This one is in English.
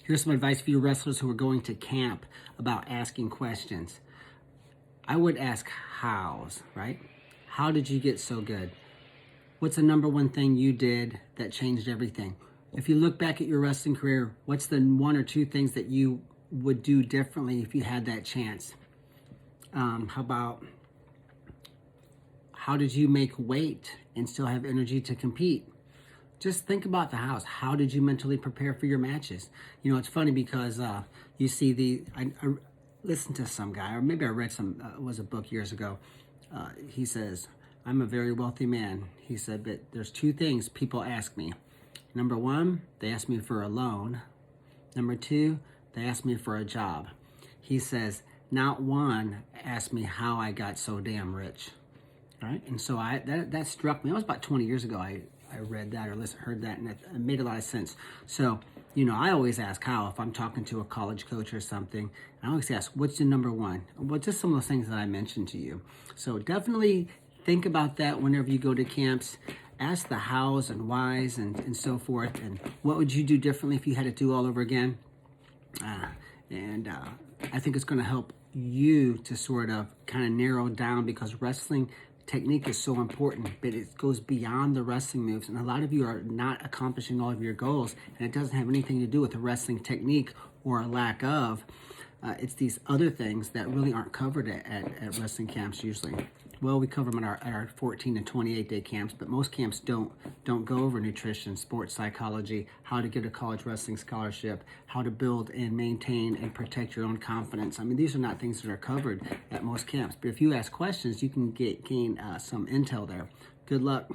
Here's some advice for you wrestlers who are going to camp about asking questions. I would ask hows, right? How did you get so good? What's the number one thing you did that changed everything? If you look back at your wrestling career, what's the one or two things that you would do differently if you had that chance? How about, how did you make weight and still have energy to compete? Just think about the hows. How did you mentally prepare for your matches? You know, it's funny because you see I listened to some guy, or maybe I read it was a book years ago. He says, I'm a very wealthy man. He said, but there's two things people ask me. Number one, they ask me for a loan. Number two, they ask me for a job. He says, not one asked me how I got so damn rich. Right? And so that struck me. It was about 20 years ago I read that or heard that, and it made a lot of sense. So, you know, I always ask how, if I'm talking to a college coach or something, I always ask, what's your number one? Well, just some of those things that I mentioned to you. So definitely think about that whenever you go to camps. Ask the hows and whys and so forth. And what would you do differently if you had to do all over again? I think it's going to help you to sort of kind of narrow down, because wrestling technique is so important, but it goes beyond the wrestling moves. And a lot of you are not accomplishing all of your goals, and it doesn't have anything to do with the wrestling technique or a lack of. It's these other things that really aren't covered at wrestling camps usually. Well, we cover them at our 14 and 28 day camps, but most camps don't go over nutrition, sports psychology, how to get a college wrestling scholarship, how to build and maintain and protect your own confidence. I mean, these are not things that are covered at most camps. But if you ask questions, you can gain some intel there. Good luck.